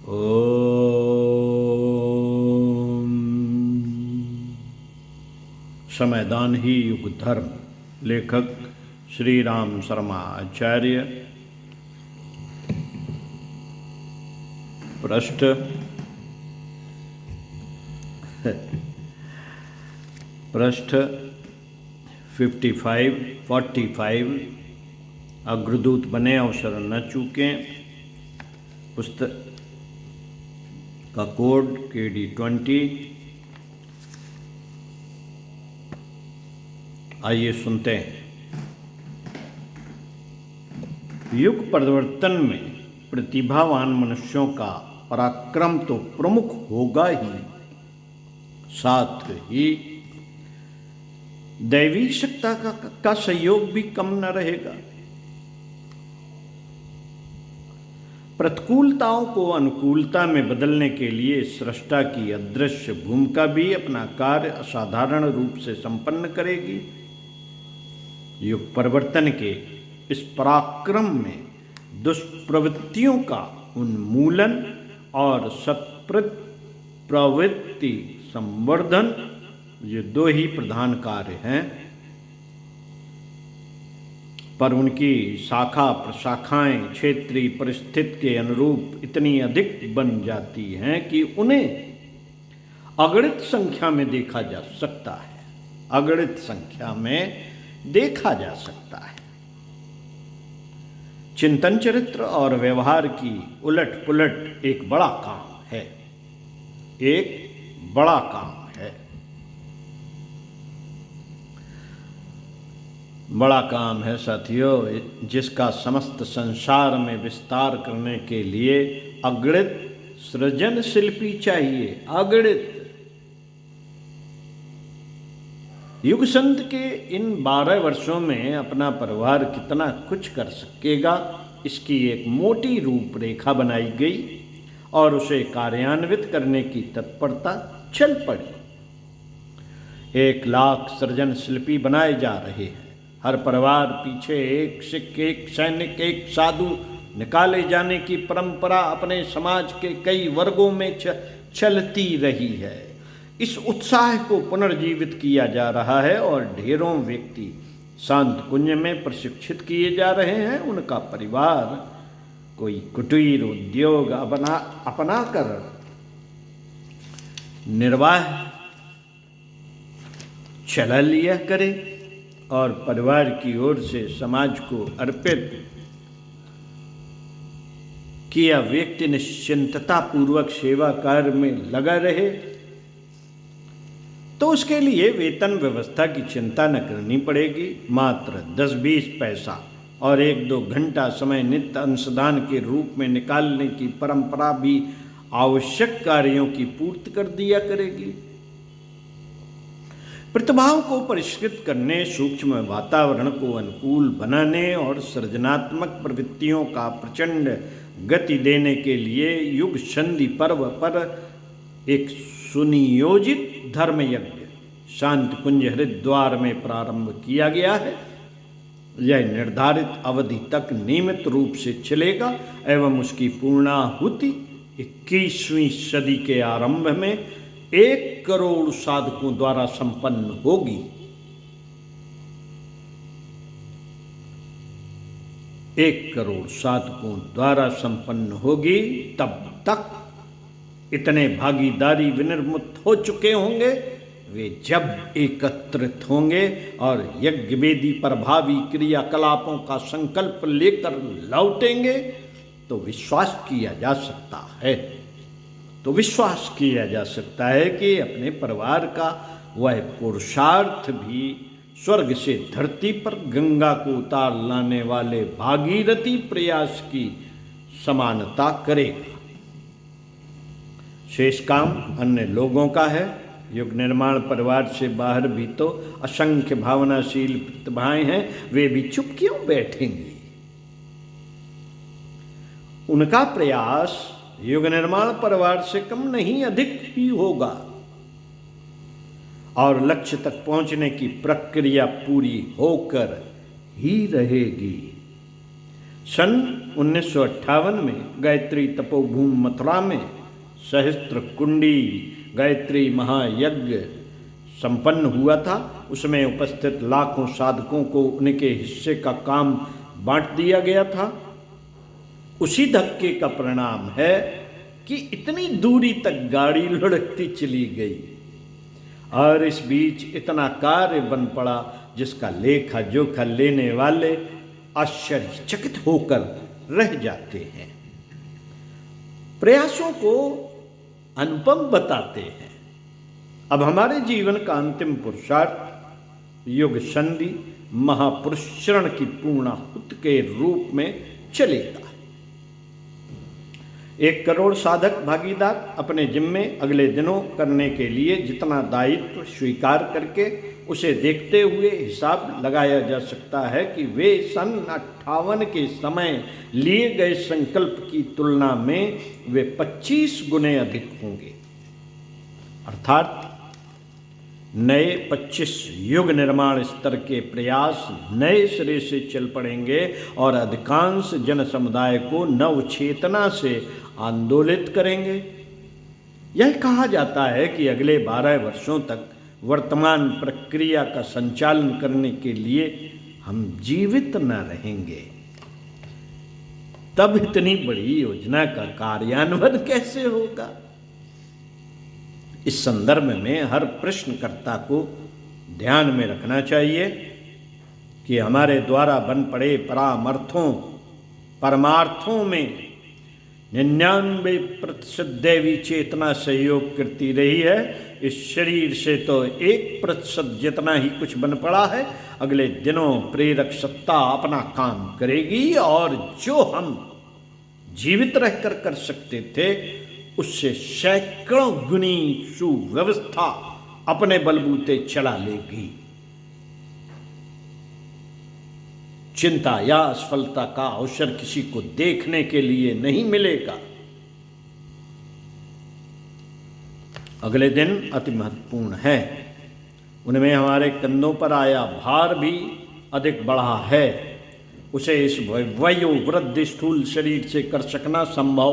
ओम। समयदान ही युग धर्म। लेखक श्री राम शर्मा आचार्य। पृष्ठ 45 अग्रदूत बने अवसर न चूकें। पुस्तक का कोड KD20। आइए सुनते हैं। युग परिवर्तन में प्रतिभावान मनुष्यों का पराक्रम तो प्रमुख होगा ही, साथ ही दैवी शक्ति का सहयोग भी कम न रहेगा। प्रतिकूलताओं को अनुकूलता में बदलने के लिए सृष्टा की अदृश्य भूमिका भी अपना कार्य असाधारण रूप से संपन्न करेगी। युग परिवर्तन के इस पराक्रम में दुष्प्रवृत्तियों का उन्मूलन और सत्प्रवृत्ति संवर्धन, ये दो ही प्रधान कार्य हैं, पर उनकी शाखा प्रशाखाएं क्षेत्रीय परिस्थिति के अनुरूप इतनी अधिक बन जाती हैं कि उन्हें अगणित संख्या में देखा जा सकता है। अगणित संख्या में देखा जा सकता है। चिंतन, चरित्र और व्यवहार की उलट पुलट एक बड़ा काम है। एक बड़ा काम है। बड़ा काम है साथियों, जिसका समस्त संसार में विस्तार करने के लिए अगणित सृजन शिल्पी चाहिए। अगणित। युग संत के इन 12 वर्षों में अपना परिवार कितना कुछ कर सकेगा, इसकी एक मोटी रूपरेखा बनाई गई और उसे कार्यान्वित करने की तत्परता चल पड़ी। 1 लाख सृजन शिल्पी बनाए जा रहे हैं। हर परिवार पीछे एक सिख, एक सैनिक, एक साधु निकाले जाने की परंपरा अपने समाज के कई वर्गों में चलती रही है। इस उत्साह को पुनर्जीवित किया जा रहा है और ढेरों व्यक्ति शांत कुंज में प्रशिक्षित किए जा रहे हैं। उनका परिवार कोई कुटीर उद्योग अपनाकर निर्वाह चला लिया करे और परिवार की ओर से समाज को अर्पित किया व्यक्ति निश्चिंतता पूर्वक सेवा कार्य में लगा रहे, तो उसके लिए वेतन व्यवस्था की चिंता न करनी पड़ेगी। मात्र 10-20 पैसा और 1-2 घंटा समय नित्य अंशदान के रूप में निकालने की परंपरा भी आवश्यक कार्यों की पूर्ति कर दिया करेगी। प्रतिभाओं को परिष्कृत करने, सूक्ष्म वातावरण को अनुकूल बनाने और सृजनात्मक प्रवृत्तियों का प्रचंड गति देने के लिए युग संधि पर्व पर एक सुनियोजित धर्म यज्ञ शांति कुंज हरिद्वार में प्रारंभ किया गया है। यह निर्धारित अवधि तक नियमित रूप से चलेगा एवं उसकी पूर्णाहुति 21वीं सदी के आरंभ में 1 करोड़ साधकों द्वारा संपन्न होगी। 1 करोड़ साधकों द्वारा संपन्न होगी। तब तक इतने भागीदारी विनिर्मुक्त हो चुके होंगे, वे जब एकत्रित होंगे और यज्ञ वेदी पर भावी क्रियाकलापों का संकल्प लेकर लौटेंगे तो विश्वास किया जा सकता है कि अपने परिवार का वह पुरुषार्थ भी स्वर्ग से धरती पर गंगा को उतार लाने वाले भागीरथी प्रयास की समानता करेगा। शेष काम अन्य लोगों का है। युग निर्माण परिवार से बाहर भी तो असंख्य भावनाशील प्रतिभाएं हैं, वे भी चुप क्यों बैठेंगी? उनका प्रयास युग निर्माण परिवार से कम नहीं अधिक ही होगा और लक्ष्य तक पहुंचने की प्रक्रिया पूरी होकर ही रहेगी। सन 1958 में गायत्री तपोभूमि मथुरा में सहस्त्र कुंडी गायत्री महायज्ञ संपन्न हुआ था। उसमें उपस्थित लाखों साधकों को उनके हिस्से का काम बांट दिया गया था। उसी धक्के का परिणाम है कि इतनी दूरी तक गाड़ी लुढ़कती चली गई और इस बीच इतना कार्य बन पड़ा जिसका लेखा जोखा लेने वाले आश्चर्यचकित होकर रह जाते हैं। प्रयासों को अनुपम बताते हैं। अब हमारे जीवन का अंतिम पुरुषार्थ युग संधि महापुरुष शरण की पूर्णाहुति के रूप में चलेगा। 1 करोड़ साधक भागीदार अपने जिम्मे अगले दिनों करने के लिए जितना दायित्व स्वीकार करके उसे देखते हुए हिसाब लगाया जा सकता है कि वे सन 58 के समय लिए गए संकल्प की तुलना में वे 25 गुने अधिक होंगे। अर्थात नए 25 युग निर्माण स्तर के प्रयास नए सिरे से चल पड़ेंगे और अधिकांश जन समुदाय को नव चेतना से आंदोलित करेंगे। यह कहा जाता है कि अगले 12 वर्षों तक वर्तमान प्रक्रिया का संचालन करने के लिए हम जीवित न रहेंगे। तब इतनी बड़ी योजना का कार्यान्वयन कैसे होगा? इस संदर्भ में हर प्रश्नकर्ता को ध्यान में रखना चाहिए कि हमारे द्वारा बन पड़े परमार्थों में 99% दैवी चेतना सहयोग करती रही है। इस शरीर से तो 1% जितना ही कुछ बन पड़ा है। अगले दिनों प्रेरक सत्ता अपना काम करेगी और जो हम जीवित रहकर कर सकते थे उससे सैकड़ों गुनी सुव्यवस्था अपने बलबूते चला लेगी। चिंता या असफलता का अवसर किसी को देखने के लिए नहीं मिलेगा। अगले दिन अति महत्वपूर्ण है। उनमें हमारे कंधों पर आया भार भी अधिक बढ़ा है। उसे इस वयोवृद्ध स्थूल शरीर से कर सकना संभव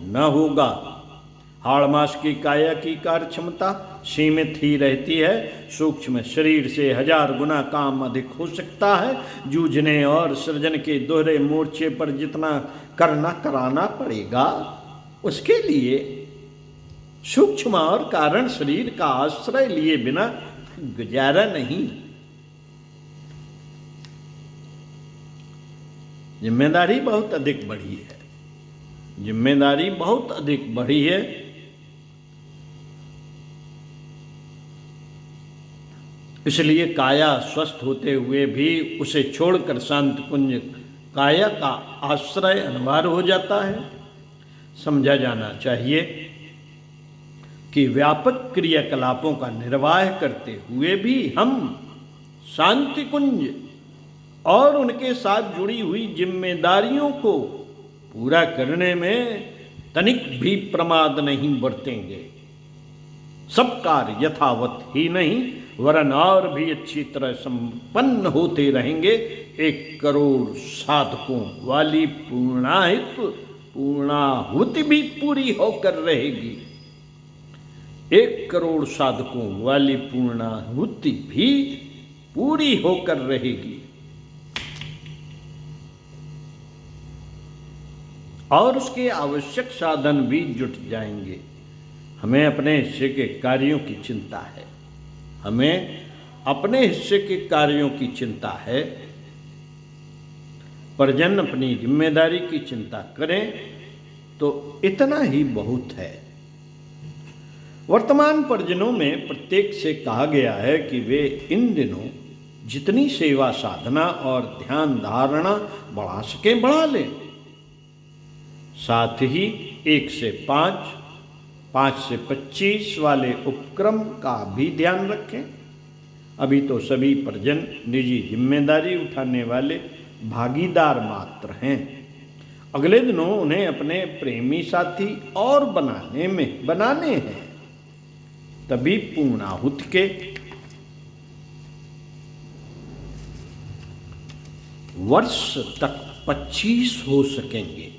न होगा। हाड़ मास की काया की कार्य क्षमता सीमित ही रहती है। सूक्ष्म शरीर से 1000 गुना काम अधिक हो सकता है। जूझने और सृजन के दोहरे मोर्चे पर जितना करना कराना पड़ेगा उसके लिए सूक्ष्म और कारण शरीर का आश्रय लिए बिना गुजारा नहीं। जिम्मेदारी बहुत अधिक बढ़ी है। जिम्मेदारी बहुत अधिक बढ़ी है। इसलिए काया स्वस्थ होते हुए भी उसे छोड़कर शांति कुंज काया का आश्रय अनिवार्य हो जाता है। समझा जाना चाहिए कि व्यापक क्रियाकलापों का निर्वाह करते हुए भी हम शांति कुंज और उनके साथ जुड़ी हुई जिम्मेदारियों को पूरा करने में तनिक भी प्रमाद नहीं बरतेंगे। सब कार्य यथावत ही नहीं वरन और भी अच्छी तरह संपन्न होते रहेंगे। 1 करोड़ साधकों वाली पूर्णाहुति भी पूरी होकर रहेगी। 1 करोड़ साधकों वाली पूर्णाहुति भी पूरी होकर रहेगी और उसके आवश्यक साधन भी जुट जाएंगे। हमें अपने हिस्से के कार्यों की चिंता है। हमें अपने हिस्से के कार्यों की चिंता है। परिजन अपनी जिम्मेदारी की चिंता करें तो इतना ही बहुत है। वर्तमान परिजनों में प्रत्येक से कहा गया है कि वे इन दिनों जितनी सेवा साधना और ध्यान धारणा बढ़ा सकें बढ़ा लें। साथ ही 1 से 5, 5 से 25 वाले उपक्रम का भी ध्यान रखें। अभी तो सभी परिजन निजी जिम्मेदारी उठाने वाले भागीदार मात्र हैं। अगले दिनों उन्हें अपने प्रेमी साथी और बनाने हैं। तभी पूर्णाहुति के वर्ष तक 25 हो सकेंगे।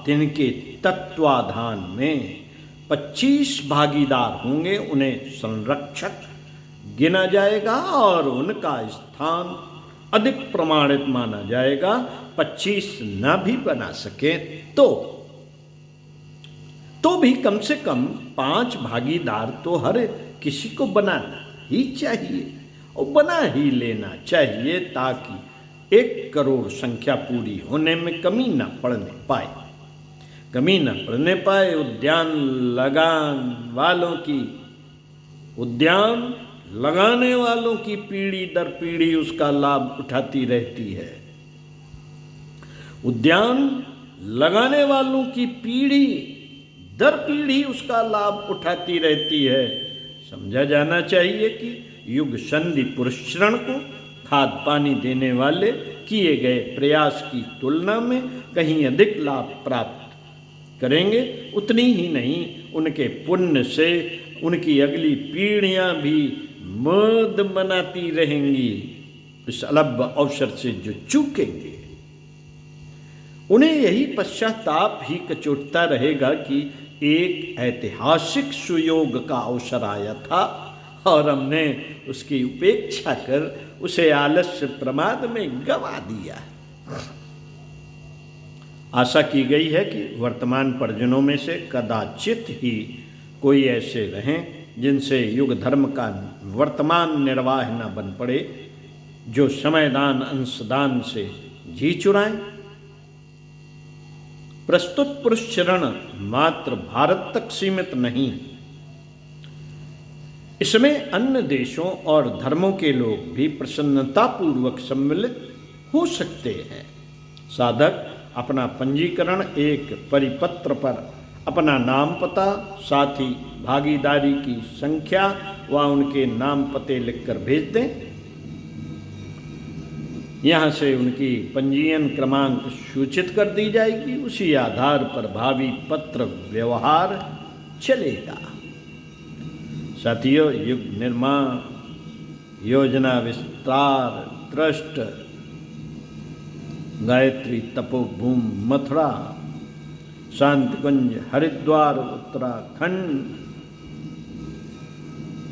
तिनके तत्वाधान में 25 भागीदार होंगे, उन्हें संरक्षक गिना जाएगा और उनका स्थान अधिक प्रमाणित माना जाएगा। 25 न भी बना सके तो भी कम से कम 5 भागीदार तो हर किसी को बनाना ही चाहिए और बना ही लेना चाहिए, ताकि 1 करोड़ संख्या पूरी होने में कमी न पड़ने पाए। उद्यान लगाने वालों की पीढ़ी दर पीढ़ी उसका लाभ उठाती रहती है। उद्यान लगाने वालों की पीढ़ी दर पीढ़ी उसका लाभ उठाती रहती है। समझा जाना चाहिए कि युग संधि पुरस्चरण को खाद पानी देने वाले किए गए प्रयास की तुलना में कहीं अधिक लाभ प्राप्त करेंगे। उतनी ही नहीं, उनके पुण्य से उनकी अगली पीढ़ियां भी मद मनाती रहेंगी इस अलभ अवसर से जो चूकेंगे। उन्हें यही पश्चाताप ही कचोटता रहेगा कि एक ऐतिहासिक सुयोग का अवसर आया था और हमने उसकी उपेक्षा कर उसे आलस्य प्रमाद में गंवा दिया। आशा की गई है कि वर्तमान परिजनों में से कदाचित ही कोई ऐसे रहें जिनसे युग धर्म का वर्तमान निर्वाह न बन पड़े, जो समयदान अंशदान से जी चुराएं। प्रस्तुत पुरस्चरण मात्र भारत तक सीमित नहीं, इसमें अन्य देशों और धर्मों के लोग भी प्रसन्नतापूर्वक सम्मिलित हो सकते हैं। साधक अपना पंजीकरण एक परिपत्र पर अपना नाम पता, साथ ही भागीदारी की संख्या व उनके नाम पते लिखकर भेज दें। यहाँ से उनकी पंजीयन क्रमांक सूचित कर दी जाएगी। उसी आधार पर भावी पत्र व्यवहार चलेगा। साथियों, युग निर्माण योजना विस्तार ट्रस्ट गायत्री तपोभूम मथुरा शांतिकुंज हरिद्वार उत्तराखंड,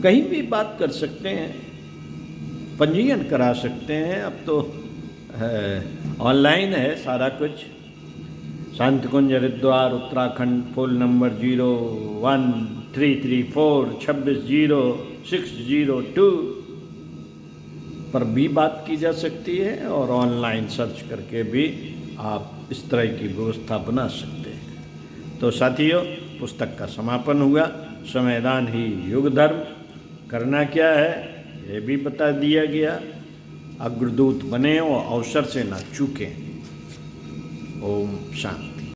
कहीं भी बात कर सकते हैं, पंजीयन करा सकते हैं। अब तो ऑनलाइन है सारा कुछ। शांतिकुंज हरिद्वार उत्तराखंड, फोन नंबर 0133460602 पर भी बात की जा सकती है और ऑनलाइन सर्च करके भी आप इस तरह की व्यवस्था बना सकते हैं। तो साथियों, पुस्तक का समापन हुआ। संविधान ही युग धर्म, करना क्या है ये भी बता दिया गया। अग्रदूत बने और अवसर से ना चूकें। ओम शांति।